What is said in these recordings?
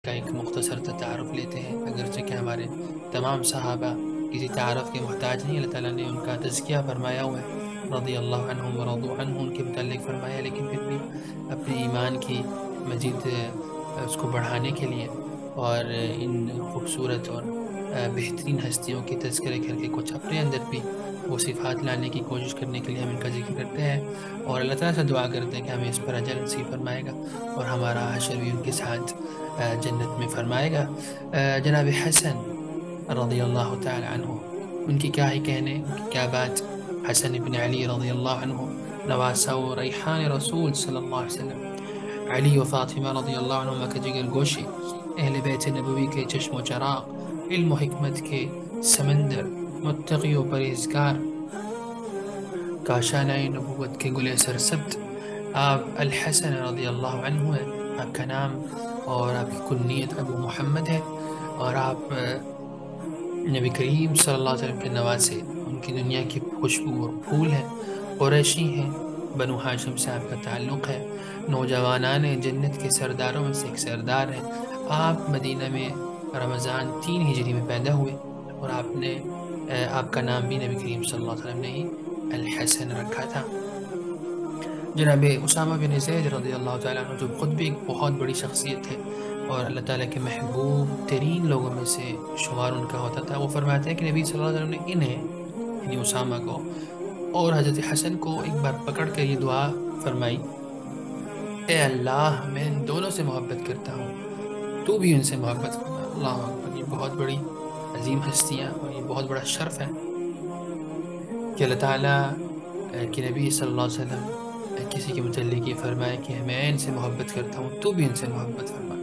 کا ایک مختصر سا تعارف لیتے ہیں، اگرچہ کہ ہمارے تمام صحابہ کسی تعارف کے محتاج نہیں، اللہ تعالیٰ نے ان کا تزکیہ فرمایا ہوا ہے، رضی اللہ عنہم ورضوا عنہ ان کے متعلق فرمایا، لیکن پھر بھی اپنے ایمان کی مزید اس کو بڑھانے کے لیے اور ان خوبصورت اور بہترین ہستیوں کی تذکرے کر کے کچھ اپنے اندر بھی وہ صفات لانے کی کوشش کرنے کے لیے ہم ان کا ذکر کرتے ہیں، اور اللہ تعالیٰ سے دعا کرتے ہیں کہ ہمیں اس پر اجر نصیب فرمائے گا اور ہمارا حشر بھی ان کے ساتھ جنت میں فرمائے گا۔ جناب حسن رضی اللہ تعالی عنہ، ان کی کیا ہی کہنے، ان کی کیا بات۔ حسن بن علی رضی اللہ عنہ، نواسہ و ریحان رسول صلی اللہ علیہ وسلم، علی و فاطمہ رضی اللہ عنہما کا جگر گوشی، اہل بیت نبوی کے چشم و چراغ، علم و حکمت کے سمندر، متقی و پرہیزگار، کاشانہ نبوت کے گلے سرسبت، آپ الحسن رضی اللہ عنہ ہیں۔ آپ کا نام اور آپ کی کنیت ابو محمد ہے، اور آپ نبی کریم صلی اللہ علیہ وسلم کے نواسے، ان کی دنیا کی خوشبو اور پھول ہیں، قریشی ہیں، بنو ہاشم سے آپ کا تعلق ہے، نوجوانان جنت کے سرداروں میں سے ایک سردار ہیں۔ آپ مدینہ میں رمضان 3 ہجری میں پیدا ہوئے، اور آپ کا نام بھی نبی کریم صلی اللہ علیہ وسلم نے ہی الحسن رکھا تھا۔ جناب اسامہ بن زید رضی اللہ تعالیٰ عنہ، جو خود بھی ایک بہت بڑی شخصیت ہے اور اللہ تعالیٰ کے محبوب ترین لوگوں میں سے شمار ان کا ہوتا تھا، وہ فرماتے ہیں کہ نبی صلی اللہ علیہ وسلم نے انہیں یعنی اسامہ کو اور حضرت حسن کو ایک بار پکڑ کر یہ دعا فرمائی، اے اللہ میں ان دونوں سے محبت کرتا ہوں، تو بھی ان سے محبت فرما۔ اللہ اکبر، یہ بہت بڑی عظیم ہستیاں اور یہ بہت بڑا شرف ہے کہ اللہ تعالیٰ کہ نبی صلی اللہ علیہ وسلم کسی کے متعلق یہ فرمائے کہ میں ان سے محبت کرتا ہوں، تو بھی ان سے محبت فرما۔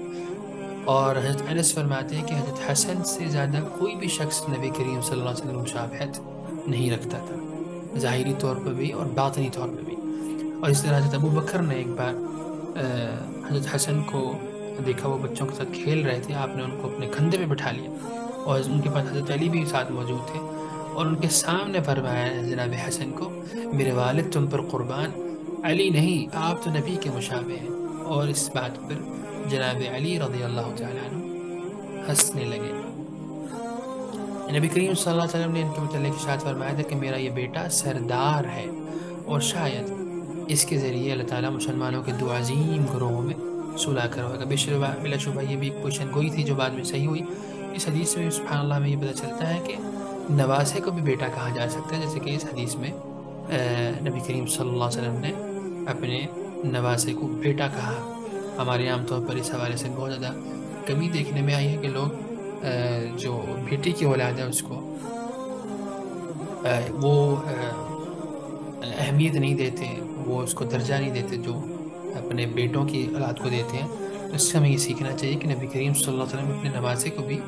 اور حضرت انس فرماتے ہیں کہ حضرت حسن سے زیادہ کوئی بھی شخص نبی کریم صلی اللہ علیہ وسلم مشابہت نہیں رکھتا تھا، ظاہری طور پر بھی اور باطنی طور پر بھی۔ اور اس طرح حضرت ابو بکر نے ایک بار حضرت حسن کو دیکھا، وہ بچوں کے ساتھ کھیل رہے تھے، آپ نے ان کو اپنے کندھے پہ بٹھا لیا، اور ان کے پاس حضرت علی بھی ساتھ موجود تھے، اور ان کے سامنے فرمایا جناب حسن کو، میرے والد تم پر قربان، علی نہیں، آپ تو نبی کے مشابہ ہیں۔ اور اس بات پر جناب علی رضی اللہ تعالیٰ عنہ ہنسنے لگے۔ نبی کریم صلی اللہ علیہ وسلم نے ان کے متعلق ارشاد فرمایا تھا کہ میرا یہ بیٹا سردار ہے، اور شاید اس کے ذریعے اللہ تعالیٰ مسلمانوں کے 2 عظیم گروہوں میں صلح کروائے گا۔ بلا شبہ یہ بھی ایک پوشن گوئی تھی جو بعد میں صحیح ہوئی۔ اس حدیث میں سبحان اللہ میں یہ پتہ چلتا ہے کہ نواسے کو بھی بیٹا کہا جا سکتا ہے، جیسے کہ اس حدیث میں نبی کریم صلی اللہ علیہ وسلم نے اپنے نواسے کو بیٹا کہا۔ ہمارے عام طور پر اس حوالے سے بہت زیادہ کمی دیکھنے میں آئی ہے کہ لوگ جو بیٹی کی اولاد ہے اس کو وہ اہمیت نہیں دیتے، وہ اس کو درجہ نہیں دیتے جو اپنے بیٹوں کی اولاد کو دیتے ہیں۔ تو اس سے ہمیں یہ سیکھنا چاہیے کہ نبی کریم صلی اللہ علیہ وسلم نے اپنے نواسے کو بھی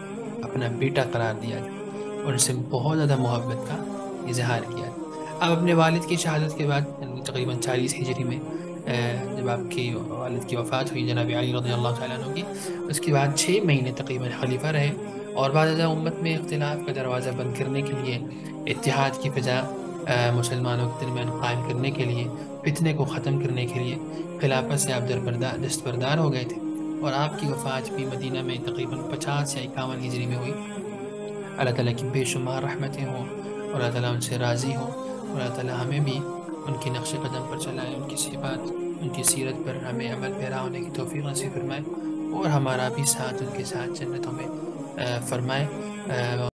اپنا بیٹا قرار دیا اور اس سے بہت زیادہ محبت کا اظہار کیا۔ اب اپنے والد کی شہادت کے بعد تقریباً 40 ہجری میں جب آپ کی والد کی وفات ہوئی جناب علی رضی اللہ تعالیٰ عنہ کی، اس کے بعد 6 مہینے تقریباً خلیفہ رہے، اور بعد ازاں امت میں اختلاف کا دروازہ بند کرنے کے لیے، اتحاد کی فضا مسلمانوں کے درمیان قائم کرنے کے لیے، فتنے کو ختم کرنے کے لیے خلافت سے آپ دستبردار ہو گئے تھے، اور آپ کی وفات بھی مدینہ میں تقریباً 50 یا 51 ہجری میں ہوئی۔ اللہ تعالیٰ کی بے شمار رحمتیں ہوں، اور اللہ تعالیٰ ان سے راضی ہوں، اور اللہ تعالیٰ ہمیں بھی ان کی نقش قدم پر چلائے، ان کی صفات، ان کی سیرت پر ہمیں عمل پیرا ہونے کی توفیق نصیب فرمائے، اور ہمارا بھی ساتھ ان کے ساتھ جنتوں میں فرمائے۔